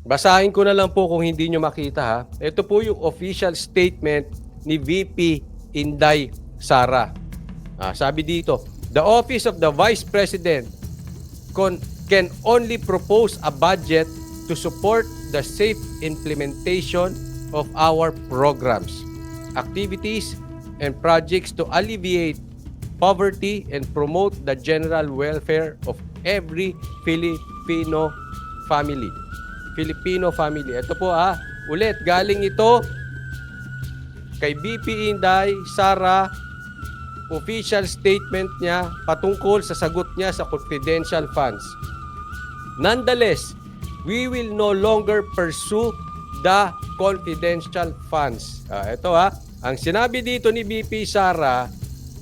Basahin ko na lang po kung hindi nyo makita ha. Ito po yung official statement ni VP Inday Sara. Sabi dito, the Office of the Vice President can only propose a budget to support the safe implementation of our programs, activities, and projects to alleviate poverty and promote the general welfare of every Filipino family. Ito po ulit, galing ito kay VP Inday Sara, official statement niya patungkol sa sagot niya sa confidential funds. Nonetheless, we will no longer pursue the confidential funds. Ang sinabi dito ni VP Sara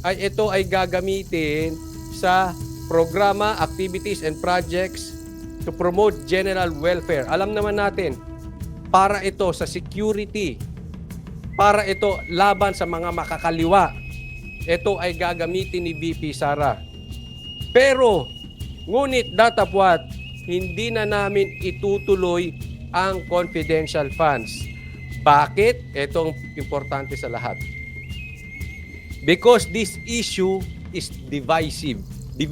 ay ito ay gagamitin sa programa, activities, and projects to promote general welfare. Alam naman natin, para ito sa security, para ito laban sa mga makakaliwa. Ito ay gagamitin ni VP Sara. Pero, ngunit datapwat, hindi na namin itutuloy ang confidential funds. Bakit? Ito ang importante sa lahat. Because this issue is divisive. It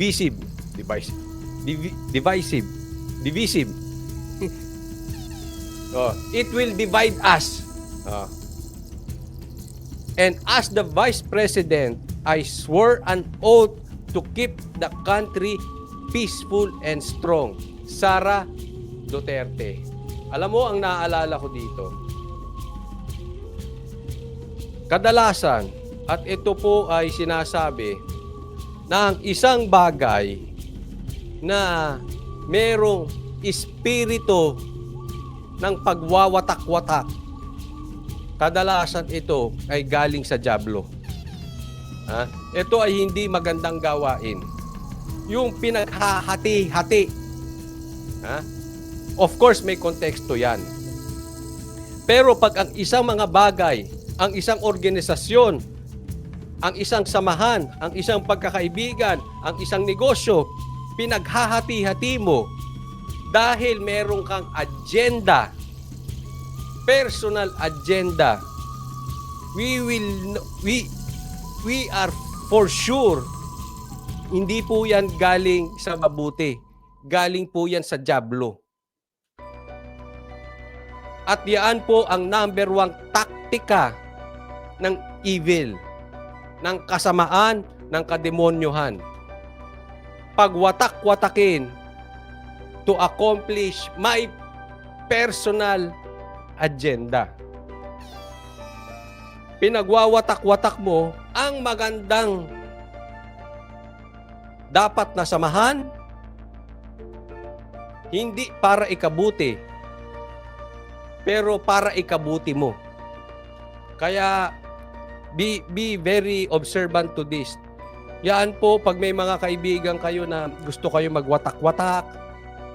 will divide us. And as the Vice President, I swore an oath to keep the country peaceful and strong. Sara Duterte. Alam mo, ang naaalala ko dito, kadalasan, at ito po ay sinasabi, na ang isang bagay na merong espiritu ng pagwawatak-watak, kadalasan ito ay galing sa dyablo. Ito ay hindi magandang gawain. Yung pinaghahati-hati. Of course, may konteksto yan. Pero pag ang isang mga bagay, ang isang organisasyon, ang isang samahan, ang isang pagkakaibigan, ang isang negosyo, pinaghahati-hati mo dahil meron kang agenda, personal agenda, we are for sure, hindi po yan galing sa mabuti. Galing po yan sa dyablo. At yan po ang number 1 taktika ng evil, ng kasamaan, ng kademonyohan. Pagwatak-watakin to accomplish my personal agenda. Pinagwawatak-watak mo ang magandang dapat na samahan, hindi para ikabuti, pero para ikabuti mo. Kaya be very observant to this. Yan po, pag may mga kaibigan kayo na gusto kayo magwatak-watak,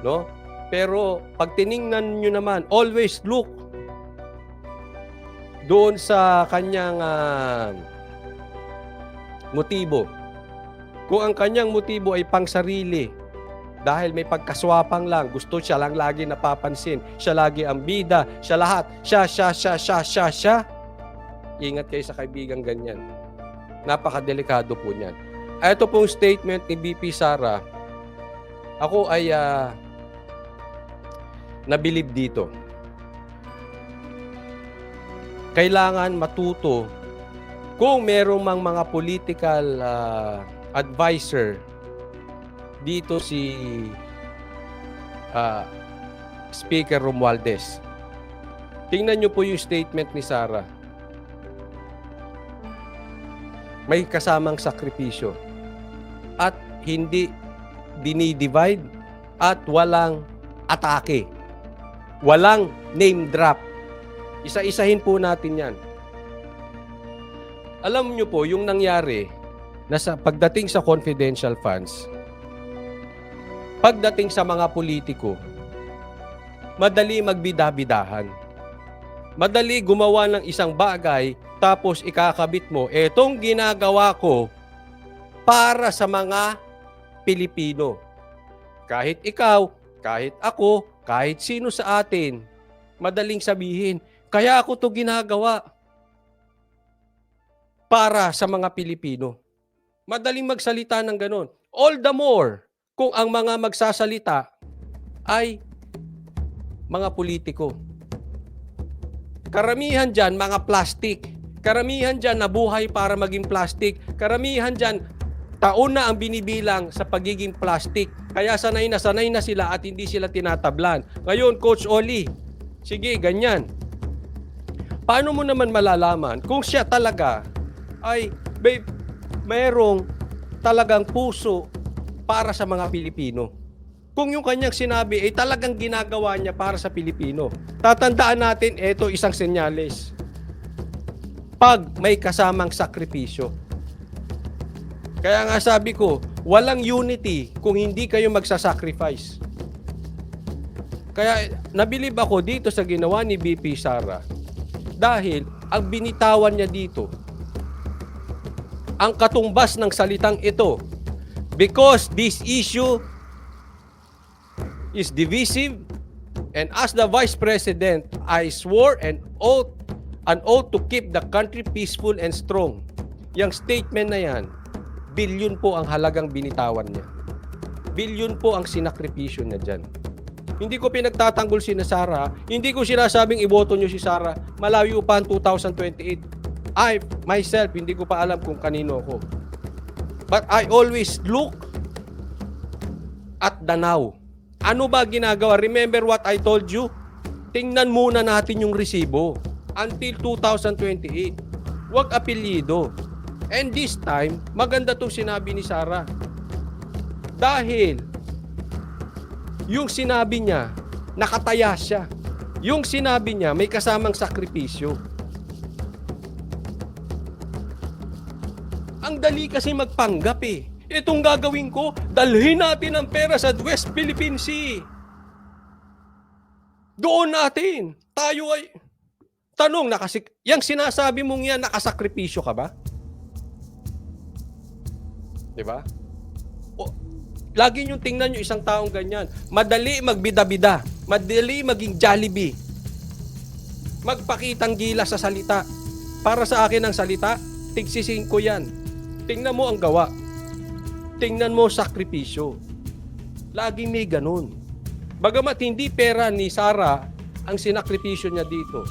no? Pero pag tiningnan nyo naman, always look doon sa kanyang motibo. Kung ang kanyang motibo ay pangsarili, dahil may pagkaswapang lang, gusto siya lang lagi napapansin, siya lagi ang bida, siya lahat, siya. Ingat kayo sa kaibigang ganyan. Napakadelikado po niyan. Ito pong statement ni VP Sara, ako ay nabilib dito. Kailangan matuto kung merong mga political advisor dito si Speaker Romualdez. Tingnan niyo po yung statement ni Sara. May kasamang sakripisyo at hindi dinidivide at walang atake. Walang name drop. Isa-isahin po natin yan. Alam niyo po, yung nangyari na pagdating sa confidential funds, pagdating sa mga politiko, madali magbida-bidahan. Madali gumawa ng isang bagay, tapos ikakabit mo, etong ginagawa ko para sa mga Pilipino. Kahit ikaw, kahit ako, Kahit sino sa atin, madaling sabihin, kaya ako to ginagawa para sa mga Pilipino. Madaling magsalita ng ganon. All the more kung ang mga magsasalita ay mga politiko. Karamihan dyan, mga plastic. Karamihan dyan, nabuhay para maging plastic. Karamihan dyan, taon na ang binibilang sa pagiging plastic. Kaya sanay na sila at hindi sila tinatablan. Ngayon, Coach Oli, sige, ganyan. Paano mo naman malalaman kung siya talaga ay mayroong talagang puso para sa mga Pilipino? Kung yung kanyang sinabi ay talagang ginagawa niya para sa Pilipino. Tatandaan natin, ito isang senyales. Pag may kasamang sakripisyo. Kaya nga sabi ko, walang unity kung hindi kayo magsasacrifice. Kaya nabilib ako dito sa ginawa ni VP Sara dahil ang binitawan niya dito, ang katumbas ng salitang ito, because this issue is divisive, and as the Vice President, I swore an oath to keep the country peaceful and strong. Yang statement na yan, bilyon po ang halagang binitawan niya. Bilyon po ang sinakripisyo niya dyan. Hindi ko pinagtatanggol si Sara, hindi ko sinasabing iboto niyo si Sara, malayo pa ang 2028. I, myself, hindi ko pa alam kung kanino ako. But I always look at the now. Ano ba ginagawa? Remember what I told you? Tingnan muna natin yung resibo until 2028. Huwag apelyido. And this time, maganda itong sinabi ni Sara. Dahil yung sinabi niya, nakataya siya. Yung sinabi niya, may kasamang sakripisyo. Ang dali kasi magpanggap eh. Itong gagawin ko, dalhin natin ang pera sa West Philippine Sea. Doon natin. Tayo ay... Tanong, yung sinasabi mong yan, nakasakripisyo ka ba? Diba? Lagi nyo tingnan yung isang taong ganyan. Madali magbida-bida. Madali maging Jollibee. Magpakitang gila sa salita. Para sa akin ang salita, tigsisin ko yan. Tingnan mo ang gawa. Tingnan mo sakripisyo. Laging may ganun. Bagamat hindi pera ni Sara ang sinakripisyo niya dito,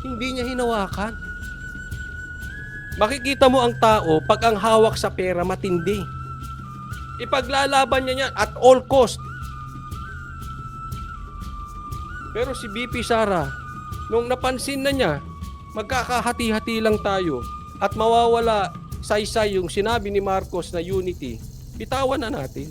hindi niya hinawakan. Makikita mo ang tao pag ang hawak sa pera matindi. Ipaglalaban niya yan at all cost. Pero si VP Sara, nung napansin na niya, magkakahati-hati lang tayo at mawawala saysay yung sinabi ni Marcos na unity, bitawan na natin.